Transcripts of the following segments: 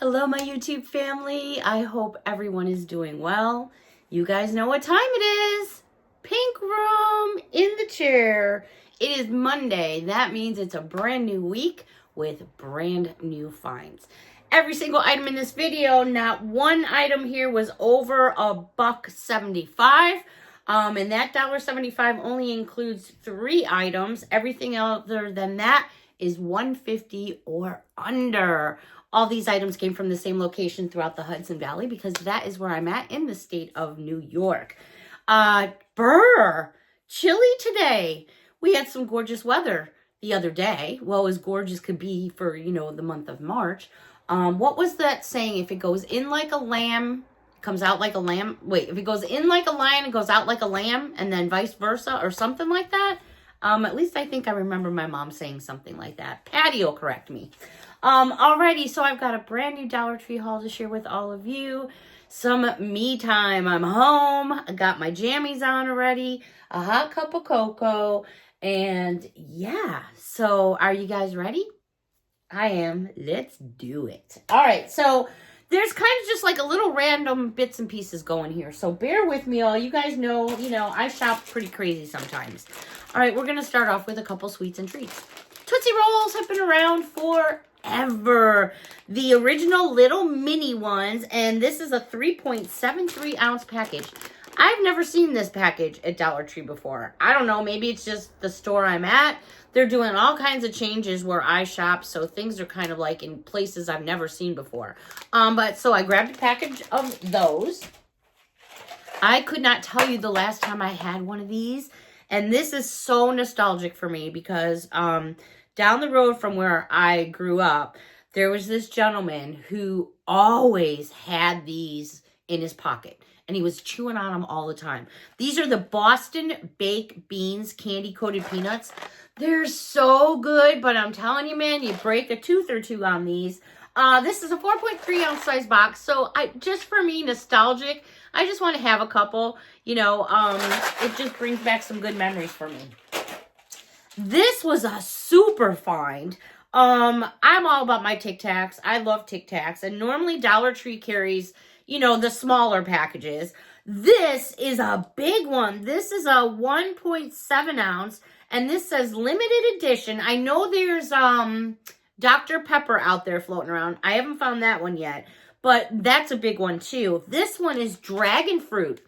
Hello, my YouTube family. I hope everyone is doing well. You guys know what time it is. Pink room in the chair. It is Monday. That means it's a brand new week with brand new finds. Every single item in this video, not one item here was over $1.75. And that $1.75 only includes 3 items. Everything other than that is $1.50 or under. All these items came from the same location throughout the Hudson Valley because that is where I'm at in the state of New York. Chilly today. We had some gorgeous weather the other day. Well, as gorgeous could be for, the month of March. What was that saying? If it goes in like a lamb, it comes out like a lamb. Wait, if it goes in like a lion, it goes out like a lamb, and then vice versa or something like that. At least I think I remember my mom saying something like that. Patty will correct me. Alrighty, so I've got a brand new Dollar Tree haul to share with all of you. Some me time. I'm home. I got my jammies on already. A hot cup of cocoa. And yeah, so are you guys ready? I am. Let's do it. All right, so there's kind of just like a little random bits and pieces going here. So bear with me all. You guys know, I shop pretty crazy sometimes. All right, we're going to start off with a couple sweets and treats. Tootsie Rolls have been around forever. The original little mini ones, and this is a 3.73 ounce package. I've never seen this package at Dollar Tree before. I don't know, maybe it's just the store I'm at. They're doing all kinds of changes where I shop, so things are kind of like in places I've never seen before. So I grabbed a package of those. I could not tell you the last time I had one of these, and this is so nostalgic for me because down the road from where I grew up, there was this gentleman who always had these in his pocket. And he was chewing on them all the time. These are the Boston Baked Beans candy-coated peanuts. They're so good, but I'm telling you, man, you break a tooth or two on these. This is a 4.3 ounce size box. So just for me, nostalgic, I just want to have a couple. It just brings back some good memories for me. This was a super find. I'm all about my Tic Tacs. I love Tic Tacs. And normally Dollar Tree carries, the smaller packages. This is a big one. This is a 1.7 ounce. And this says limited edition. I know there's Dr. Pepper out there floating around. I haven't found that one yet. But that's a big one too. This one is dragon fruit.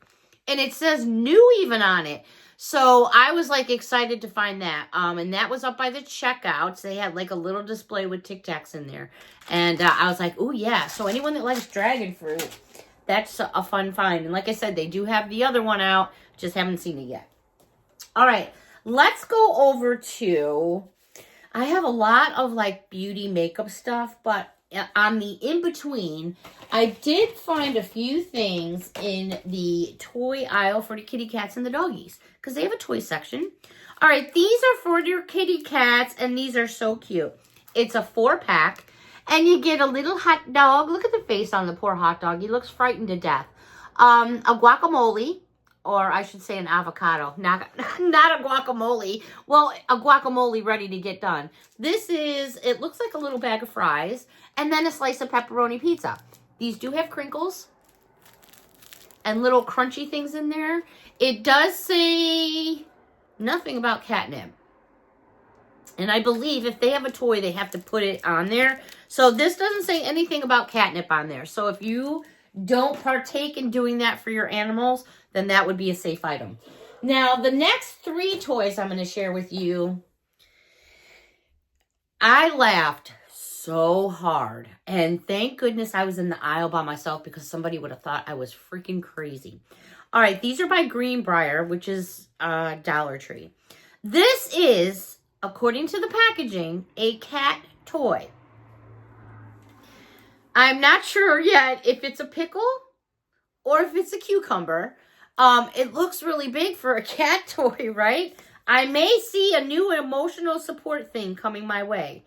And it says new even on it. So I was excited to find that. And that was up by the checkouts. They had a little display with Tic Tacs in there. And I was like, oh yeah. So anyone that likes dragon fruit, that's a fun find. And like I said, they do have the other one out. Just haven't seen it yet. All right. Let's go over to, I have a lot of beauty makeup stuff, but on the in-between, I did find a few things in the toy aisle for the kitty cats and the doggies because they have a toy section. All right, these are for your kitty cats, and these are so cute. It's a 4-pack, and you get a little hot dog. Look at the face on the poor hot dog. He looks frightened to death. A guacamole, or I should say an avocado, not a guacamole. Well, a guacamole ready to get done. It looks like a little bag of fries, and then a slice of pepperoni pizza. These do have crinkles and little crunchy things in there. It does say nothing about catnip. And I believe if they have a toy, they have to put it on there. So this doesn't say anything about catnip on there. So if you don't partake in doing that for your animals, then that would be a safe item. Now, the next 3 toys I'm going to share with you, I laughed so hard. And thank goodness I was in the aisle by myself because somebody would have thought I was freaking crazy. All right, these are by Greenbrier, which is Dollar Tree. This is, according to the packaging, a cat toy. I'm not sure yet if it's a pickle or if it's a cucumber. It looks really big for a cat toy, right? I may see a new emotional support thing coming my way.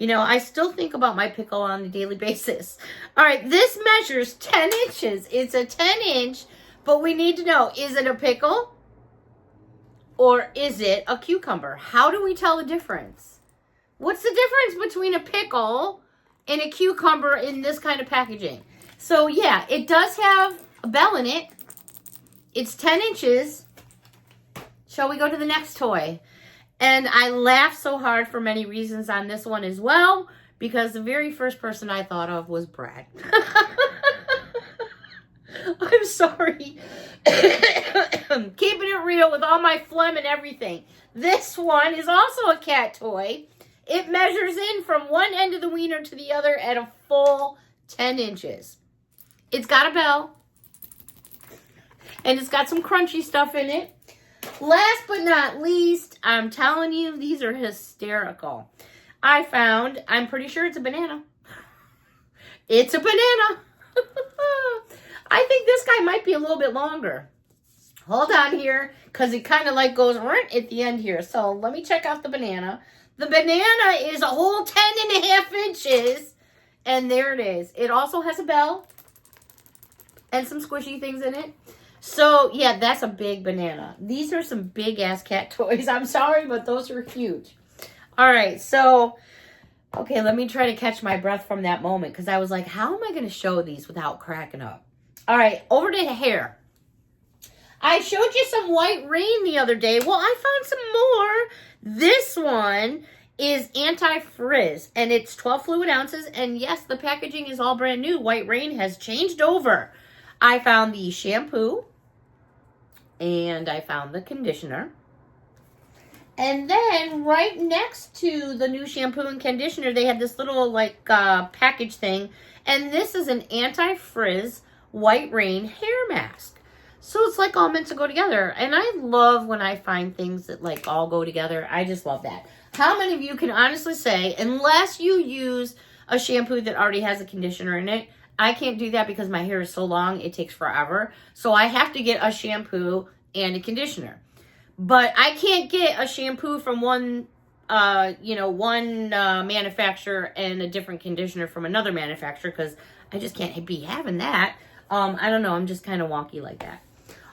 I still think about my pickle on a daily basis. All right, this measures 10 inches. It's a 10-inch, but we need to know, is it a pickle or is it a cucumber? How do we tell the difference? What's the difference between a pickle and a cucumber in this kind of packaging. So yeah, it does have a bell in it. It's 10 inches. Shall we go to the next toy? And I laughed so hard for many reasons on this one as well, because the very first person I thought of was Brad. I'm sorry. Keeping it real with all my phlegm and everything. This one is also a cat toy. It measures in from one end of the wiener to the other at a full 10 inches. It's got a bell. And it's got some crunchy stuff in it. Last but not least, I'm telling you, these are hysterical. I'm pretty sure it's a banana. It's a banana. I think this guy might be a little bit longer. Hold on here, because it kind of like goes right at the end here. So let me check out the banana. The banana is a whole 10.5 inches. And there it is. It also has a bell and some squishy things in it. So, yeah, that's a big banana. These are some big-ass cat toys. I'm sorry, but those are huge. All right, so, okay, let me try to catch my breath from that moment, because I was like, how am I going to show these without cracking up? All right, over to hair. I showed you some white rain the other day. Well, I found some more. This one is anti-frizz, and it's 12 fluid ounces, and yes, the packaging is all brand new. White rain has changed over. I found the shampoo, and I found the conditioner. And then right next to the new shampoo and conditioner, they had this little like package thing. And this is an anti-frizz white rain hair mask. So it's like all meant to go together. And I love when I find things that like all go together. I just love that. How many of you can honestly say, unless you use a shampoo that already has a conditioner in it, I can't do that because my hair is so long, it takes forever. So I have to get a shampoo and a conditioner. But I can't get a shampoo from one manufacturer and a different conditioner from another manufacturer because I just can't be having that. I don't know. I'm just kind of wonky like that.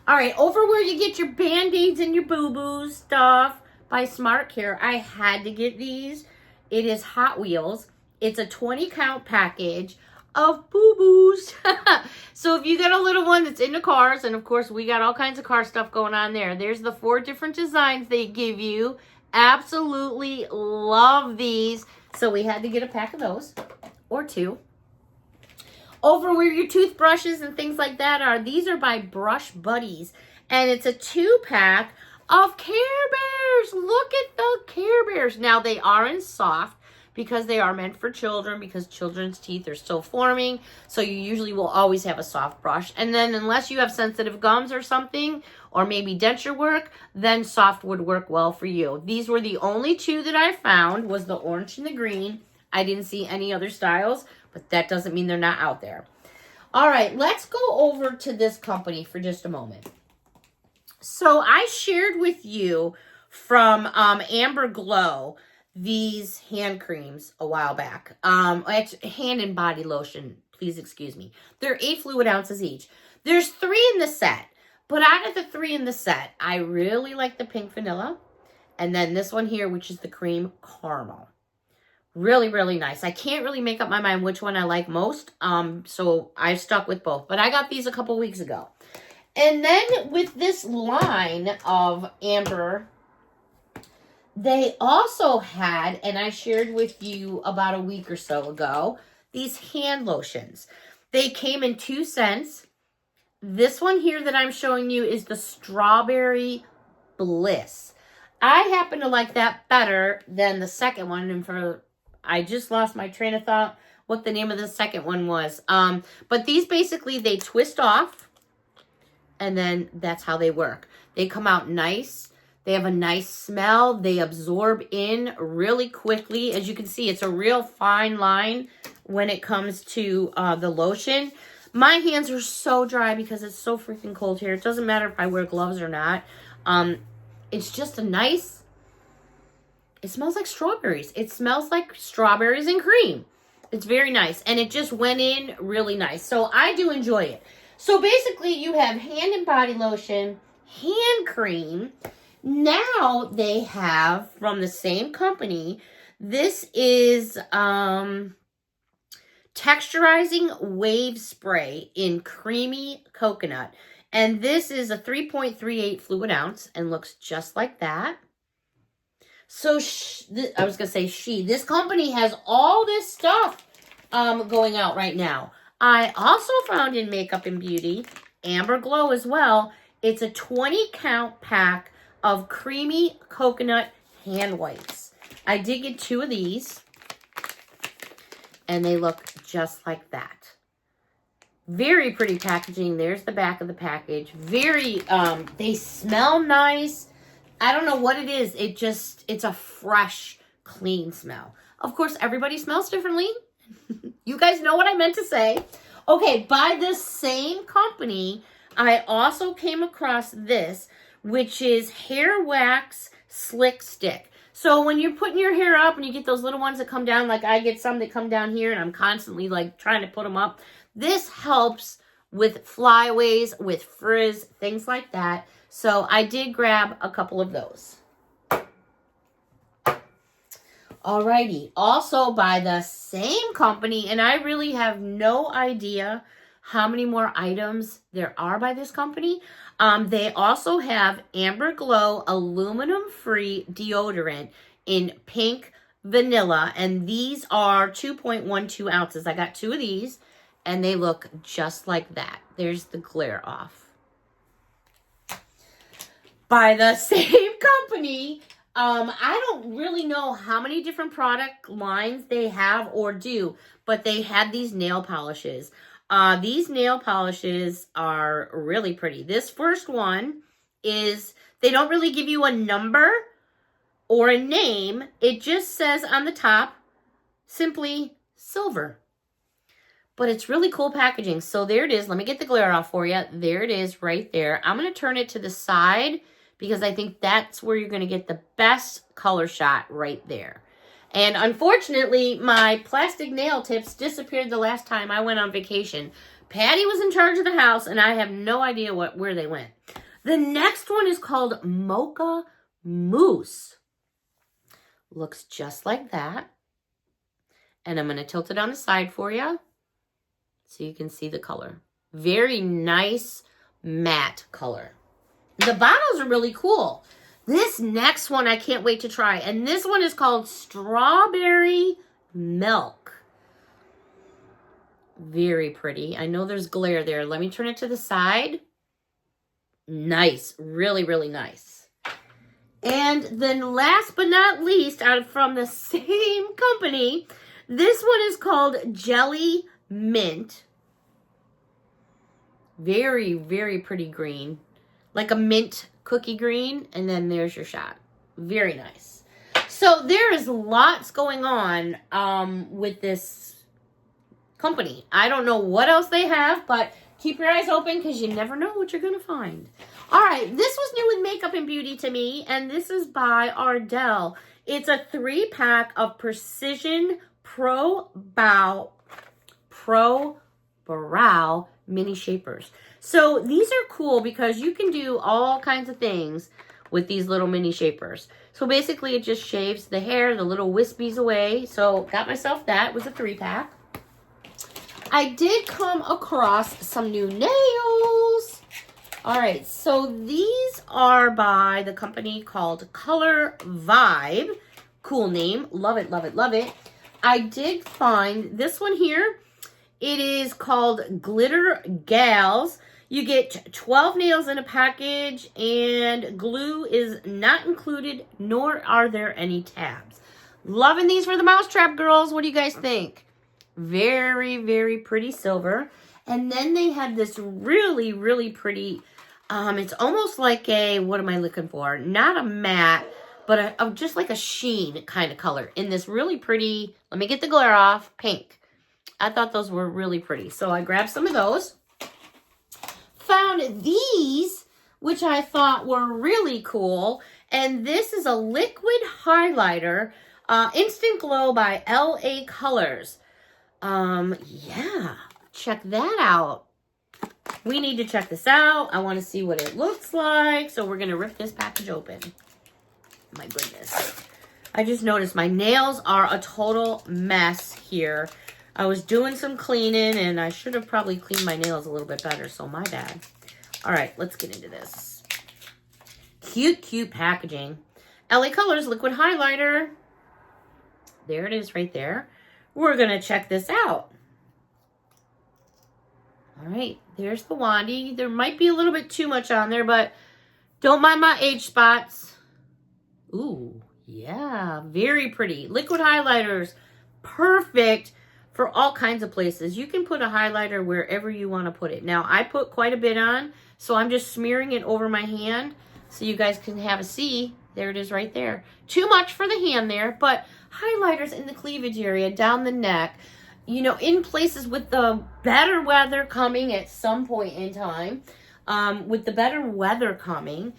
All right, over where you get your Band-Aids and your boo-boo stuff by Haircare, I had to get these. It is Hot Wheels. It's a 20-count package of boo-boos. So if you got a little one that's into cars, and of course we got all kinds of car stuff going on there. There's the 4 different designs they give you. Absolutely love these. So we had to get a pack of those, or 2. Over where your toothbrushes and things like that are, these are by Brush Buddies. And it's a 2-pack of Care Bears. Look at the Care Bears. Now they are in soft, because they are meant for children, because children's teeth are still forming. So you usually will always have a soft brush. And then unless you have sensitive gums or something, or maybe denture work, then soft would work well for you. These were the only 2 that I found, was the orange and the green. I didn't see any other styles, but that doesn't mean they're not out there. All right, let's go over to this company for just a moment. So I shared with you from Amber Glow these hand creams a while back. It's hand and body lotion, please excuse me. They're 8 fluid ounces each. There's 3 in the set, but out of the 3 in the set, I really like the pink vanilla. And then this one here, which is the cream caramel. Really, really nice. I can't really make up my mind which one I like most, so I stuck with both. But I got these a couple weeks ago. And then with this line of Amber, they also had, and I shared with you about a week or so ago, these hand lotions. They came in 2 scents. This one here that I'm showing you is the Strawberry Bliss. I happen to like that better than the second one. And I just lost my train of thought what the name of the second one was. But these basically, they twist off, and then that's how they work. They come out nice. They have a nice smell. They absorb in really quickly. As you can see, it's a real fine line when it comes to the lotion. My hands are so dry because it's so freaking cold here. It doesn't matter if I wear gloves or not. It's just a nice, it smells like strawberries. It smells like strawberries and cream. It's very nice. And it just went in really nice. So I do enjoy it. So basically you have hand and body lotion, hand cream. Now they have, from the same company, this is Texturizing Wave Spray in Creamy Coconut. And this is a 3.38 fluid ounce and looks just like that. So I was going to say this company has all this stuff going out right now. I also found in Makeup and Beauty, Amber Glow as well. It's a 20 count pack of Creamy Coconut hand wipes. I did get 2 of these. And they look just like that. Very pretty packaging. There's the back of the package. Very, they smell nice. I don't know what it is. It's a fresh, clean smell. Of course, everybody smells differently. You guys know what I meant to say. Okay, by this same company, I also came across this, which is Hair Wax Slick Stick. So when you're putting your hair up and you get those little ones that come down, like I get some that come down here and I'm constantly like trying to put them up. This helps with flyaways, with frizz, things like that. So I did grab a couple of those. Alrighty, also by the same company, and I really have no idea how many more items there are by this company. They also have Amber Glow aluminum-free deodorant in pink vanilla, and these are 2.12 ounces. I got 2 of these, and they look just like that. There's the glare off. By the same company, I don't really know how many different product lines they have or do, but they had these nail polishes. These nail polishes are really pretty. This first one is, they don't really give you a number or a name. It just says on the top, simply silver. But it's really cool packaging. So there it is. Let me get the glare off for you. There it is right there. I'm going to turn it to the side because I think that's where you're going to get the best color shot right there. And unfortunately, my plastic nail tips disappeared the last time I went on vacation. Patty was in charge of the house, and I have no idea where they went. The next one is called Mocha Mousse. Looks just like that. And I'm going to tilt it on the side for you so you can see the color. Very nice matte color. The bottles are really cool. This next one I can't wait to try. And this one is called Strawberry Milk. Very pretty. I know there's glare there. Let me turn it to the side. Nice. Really, really nice. And then last but not least, from the same company, this one is called Jelly Mint. Very, very pretty green. Like a mint cookie green, and then there's your shot. Very nice. So there is lots going on with this company. I don't know what else they have, but keep your eyes open because you never know what you're going to find. All right, this was new with Makeup and Beauty to me, and this is by Ardell. It's a 3-pack of Precision Pro Brow mini shapers. So these are cool because you can do all kinds of things with these little mini shapers. So basically it just shaves the hair, the little wispies away. So got myself that. It was a 3-pack. I did come across some new nails. All right, so these are by the company called Color Vibe. Cool name. Love it, love it, love it. I did find this one here. It is called Glitter Gals. You get 12 nails in a package, and glue is not included, nor are there any tabs. Loving these for the mousetrap girls. What do you guys think? Very, very pretty silver. And then they had this really, really pretty, it's almost like a, what am I looking for? Not a matte, but just like a sheen kind of color in this really pretty, let me get the glare off, pink. I thought those were really pretty. So I grabbed some of those. Found these, which I thought were really cool. And this is a liquid highlighter, Instant Glow by LA Colors. Yeah, check that out. We need to check this out. I want to see what it looks like. So we're going to rip this package open. My goodness. I just noticed my nails are a total mess here. I was doing some cleaning, and I should have probably cleaned my nails a little bit better, so my bad. All right, let's get into this. Cute, cute packaging. LA Colors Liquid Highlighter. There it is right there. We're going to check this out. All right, there's the Wandy. There might be a little bit too much on there, but don't mind my age spots. Ooh, yeah, very pretty. Liquid highlighters, perfect for all kinds of places. You can put a highlighter wherever you want to put it. Now, I put quite a bit on, so I'm just smearing it over my hand so you guys can have a see. There it is right there. Too much for the hand there, but highlighters in the cleavage area, down the neck, you know, in places with the better weather coming at some point in time, with the better weather coming,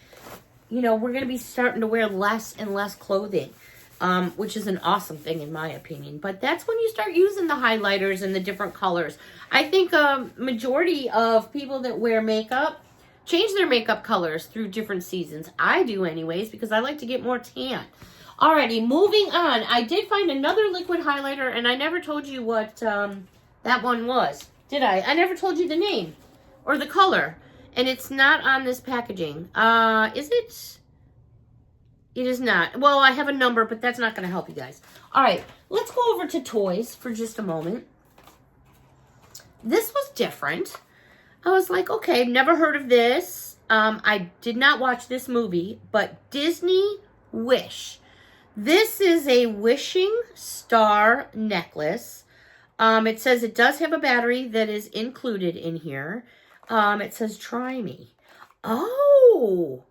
you know, we're going to be starting to wear less and less clothing, which is an awesome thing in my opinion. But that's when you start using the highlighters and the different colors. I think majority of people that wear makeup change their makeup colors through different seasons. I do anyways, because I like to get more tan. Alrighty, moving on. I did find another liquid highlighter, and I never told you what that one was, did I? I never told you the name or the color, and it's not on this packaging. Is it? It is not. Well, I have a number, but that's not going to help you guys. All right, let's go over to toys for just a moment. This was different. I was like, okay, never heard of this. I did not watch this movie, but Disney Wish. This is a wishing star necklace. It says it does have a battery that is included in here. It says, try me. Oh,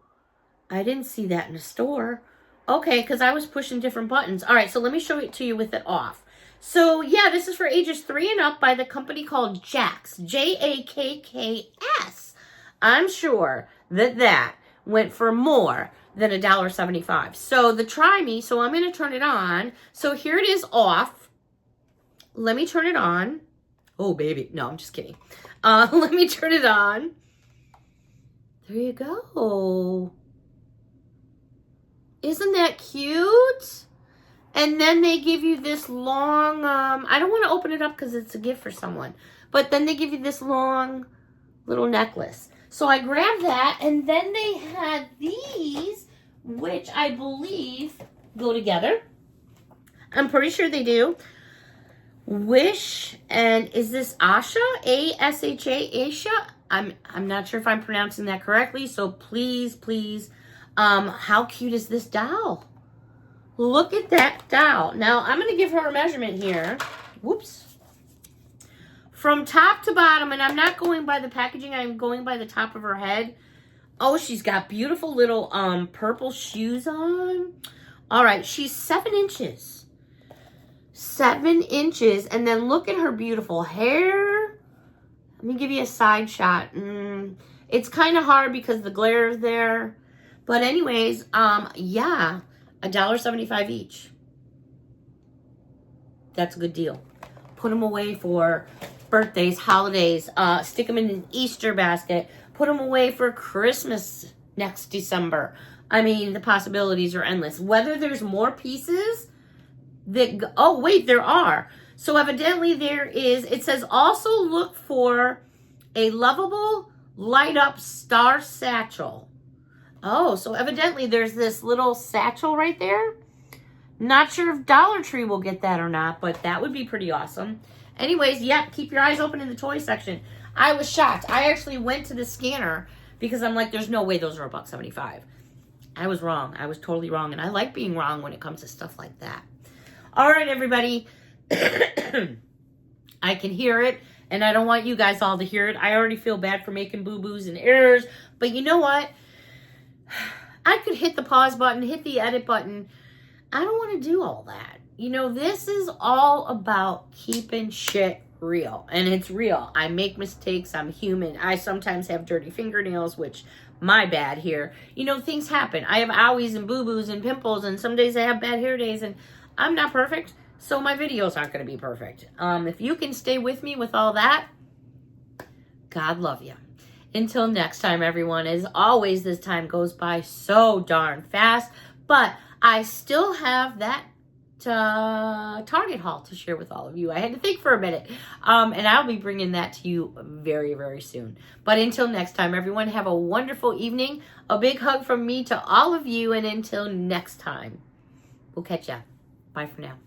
I didn't see that in the store. Okay, because I was pushing different buttons. All right, so let me show it to you with it off. So, yeah, this is for ages 3 and up by the company called Jakks. Jakks. I'm sure that went for more than $1.75. So the Try Me, so I'm going to turn it on. So here it is off. Let me turn it on. Oh, baby. No, I'm just kidding. Let me turn it on. There you go. Isn't that cute? And then they give you this long, I don't want to open it up because it's a gift for someone. But then they give you this long little necklace. So I grabbed that, and then they had these, which I believe go together. I'm pretty sure they do. Wish, and is this Asha? A-S-H-A, Asha? I'm not sure if I'm pronouncing that correctly, so please, how cute is this doll? Look at that doll. Now, I'm going to give her a measurement here. Whoops. From top to bottom, and I'm not going by the packaging, I'm going by the top of her head. Oh, she's got beautiful little purple shoes on. All right, she's 7 inches. 7 inches, and then look at her beautiful hair. Let me give you a side shot. It's kind of hard because the glare is there. But anyways, yeah, $1.75 each. That's a good deal. Put them away for birthdays, holidays. Stick them in an Easter basket. Put them away for Christmas next December. I mean, the possibilities are endless. Whether there's more pieces that... Oh, wait, there are. So evidently there is... It says also look for a lovable light-up star satchel. Oh, so evidently there's this little satchel right there. Not sure if Dollar Tree will get that or not, but that would be pretty awesome. Anyways, yeah, keep your eyes open in the toy section. I was shocked. I actually went to the scanner because I'm like, there's no way those are $1.75. I was wrong. I was totally wrong, and I like being wrong when it comes to stuff like that. All right, everybody. I can hear it, and I don't want you guys all to hear it. I already feel bad for making boo-boos and errors, but you know what? I could hit the pause button, hit the edit button. I don't want to do all that. You know, this is all about keeping shit real. And it's real. I make mistakes. I'm human. I sometimes have dirty fingernails, which, my bad here. You know, things happen. I have owies and boo-boos and pimples, and some days I have bad hair days, and I'm not perfect, so my videos aren't going to be perfect. If you can stay with me with all that, God love you. Until next time, everyone, as always, this time goes by so darn fast, but I still have that Target haul to share with all of you. I had to think for a minute. And I'll be bringing that to you very, very soon. But until next time, everyone, have a wonderful evening. A big hug from me to all of you. And until next time, we'll catch ya. Bye for now.